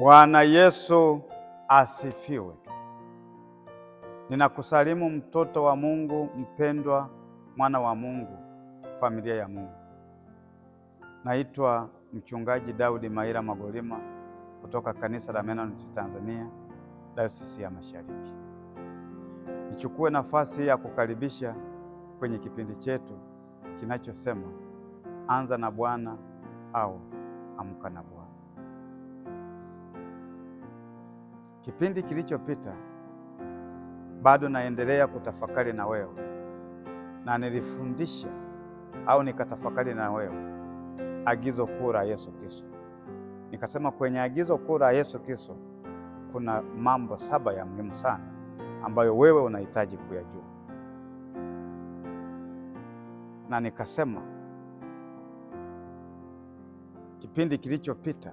Bwana Yesu asifiwe. Ninakusalimu mtoto wa Mungu mpendwa, mwana wa Mungu, familia ya Mungu. Naitwa Mchungaji Daudi Maira Magolima kutoka Kanisa la Mennonite Tanzania, Dayosisi ya Mashariki. Nichukue nafasi hii ya kukaribisha kwenye kipindi chetu kinachosema Anza na Bwana au Amka na Bwana. Kipindi kilichopita bado naendelea kutafakari na wewe, na nilifundisha au nikatafakari na wewe agizo kuu la Yesu Kristo. Nikasema kwenye agizo kuu la Yesu Kristo kuna mambo 7 ya muhimu sana ambayo wewe unahitaji kuyajua, na nikasema kipindi kilichopita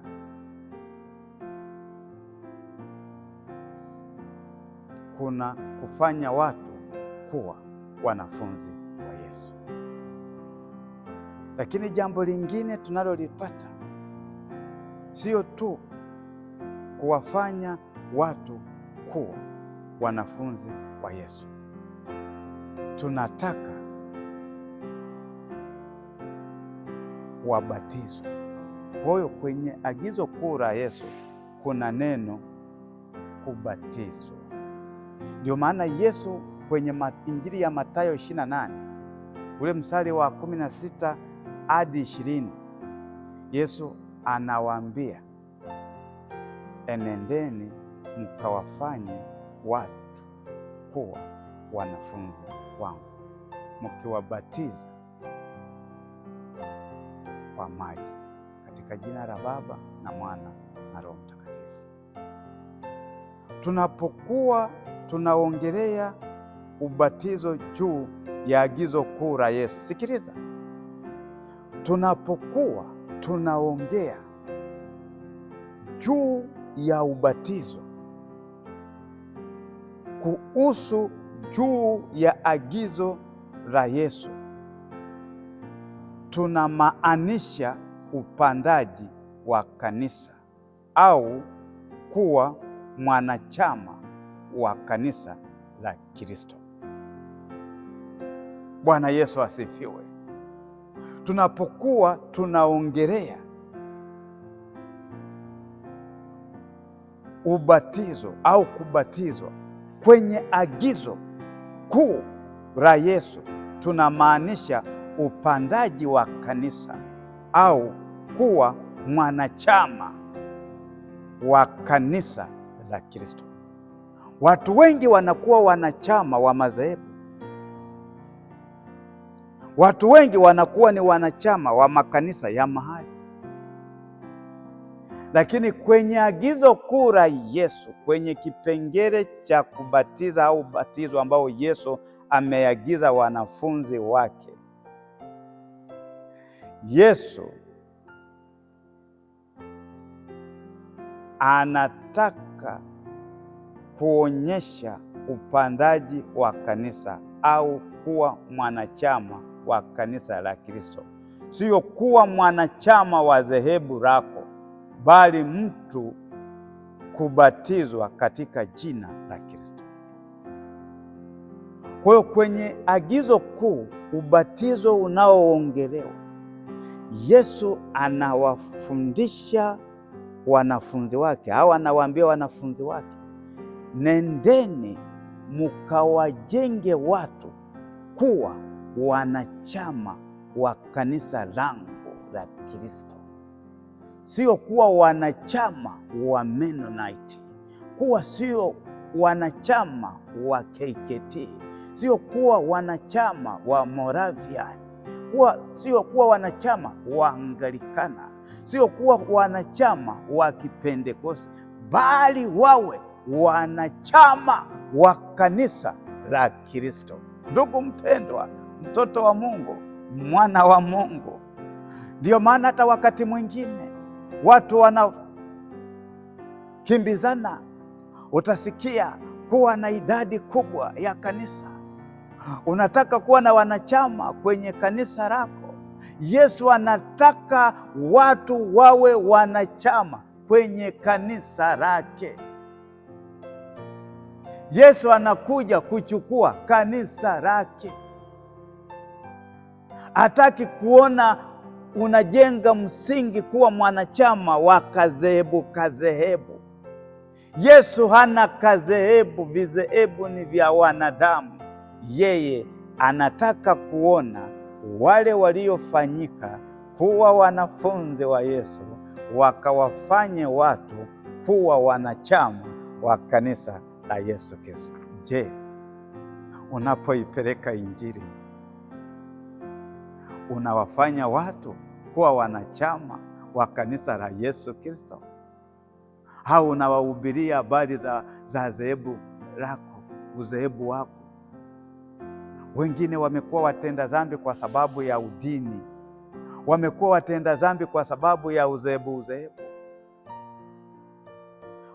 kuna kufanya watu kuwa wanafunzi wa Yesu. Lakini jambo lingine tunalolipata sio tu kuwafanya watu kuwa wanafunzi wa Yesu, tunataka wabatizwe. Kwa hiyo kwenye agizo kuu la Yesu kuna neno kubatizwa. Ndio maana Yesu kwenye Injili ya Mathayo 28 ule mstari wa 16 hadi 20, Yesu anawaambia, enendeni mkawafanye watu kuwa wanafunzi wangu, mkiwabatiza kwa maji katika jina la Baba na Mwana na Roho Mtakatifu. Tunapokuwa tunaongelea ubatizo juu ya agizo kuu la Yesu, sikiliza, tunapokuwa tunaongea juu ya ubatizo kuhusu juu ya agizo la Yesu, tunamaanisha upandaji wa kanisa au kuwa mwanachama wa kanisa la Kristo. Bwana Yesu asifiwe. Tunapokuwa tunaongelea ubatizo au kubatizwa kwenye agizo kuu la Yesu, tunamaanisha upandaji wa kanisa au kuwa mwanachama wa kanisa la Kristo. Watu wengi wanakuwa wanachama wa madhehebu. Watu wengi wanakuwa ni wanachama wa makanisa ya mahali. Lakini kwenye agizo kuu la Yesu, kwenye kipengele cha kubatiza au ubatizo ambao Yesu ameagiza wanafunzi wake, Yesu anataka kuonyesha upandaji wa kanisa au kuwa mwanachama wa kanisa la Kristo. Sio kuwa mwanachama wa dhehebu lako, bali mtu kubatizwa katika jina la Kristo. Kwa hiyo kwenye agizo kuu, ubatizo unaoongelewa, Yesu anawafundisha wanafunzi wake au anawaambia wanafunzi wake, nendeni mukawajenge watu kuwa wanachama wa kanisa langu la Kristo. Sio kuwa wanachama wa Mennonite, kuwa sio wanachama wa KKT, sio kuwa wanachama wa Moravian, sio kuwa wanachama wa Anglikana, sio kuwa wanachama wa Kipentekoste, bali wawe wanachama wa kanisa la Kristo. Ndugu mpendwa, mtoto wa Mungu, mwana wa Mungu, ndio maana hata wakati mwingine watu wanakimbizana. Utasikia kuwa na idadi kubwa ya kanisa, unataka kuwa na wanachama kwenye kanisa lako. Yesu anataka watu wawe wanachama kwenye kanisa lake. Yesu anakuja kuchukua kanisa lake. Hataki kuona unajenga msingi kuwa mwanachama wa kazehebu. Yesu hana kazehebu, vizehebu ni vya wanadamu. Yeye anataka kuona wale waliofanyika kuwa wanafunzi wa Yesu wakawafanye watu kuwa wanachama wa kanisa la Yesu Kristo. Je, unapoipeleka Injili unawafanya watu kuwa wanachama wa kanisa la Yesu Kristo, au unawahubiria habari za dhehebu lako, udhehebu wako? Wengine wamekuwa watenda dhambi kwa sababu ya udini, wamekuwa watenda dhambi kwa sababu ya udhehebu.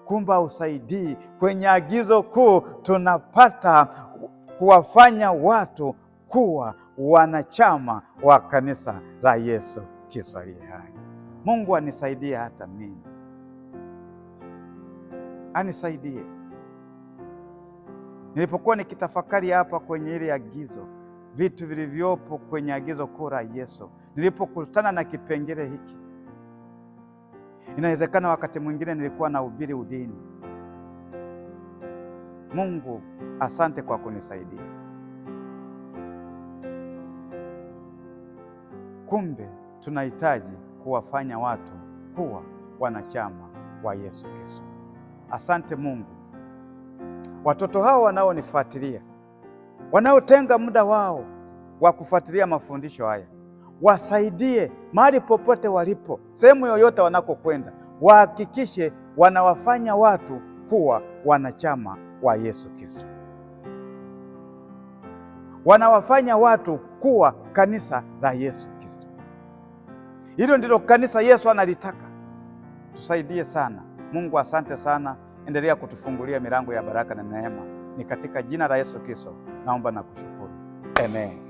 Kumba usaidii. Kwenye agizo kuu tunapata kuwafanya watu kuwa wanachama wa kanisa la Yesu Kristo aliye hai. Mungu anisaidie, hata mimi anisaidie. Nilipokuwa nikitafakari hapa kwenye ile agizo, vitu vilivyopo kwenye agizo kuu la Yesu, nilipokutana na kipengele hiki, inawezekana wakati mwingine nilikuwa nahubiri udini. Mungu, asante kwa kunisaidia. Kumbe tunahitaji kuwafanya watu kuwa wanachama wa Yesu Kristo. Asante Mungu. Watoto hao wanaonifuatilia, wanaotenga muda wao wa kufuatilia mafundisho haya, wasaidie mahali popote walipo, sehemu yoyote wanakokwenda, wahakikishe wanawafanya watu kuwa wanachama wa Yesu Kristo. Wanawafanya watu kuwa kanisa la Yesu Kristo. Hilo ndilo kanisa Yesu analitaka. Tusaidie sana. Mungu, asante sana. Endelea kutufungulia milango ya baraka na neema. Ni katika jina la Yesu Kristo naomba na kushukuru. Amen.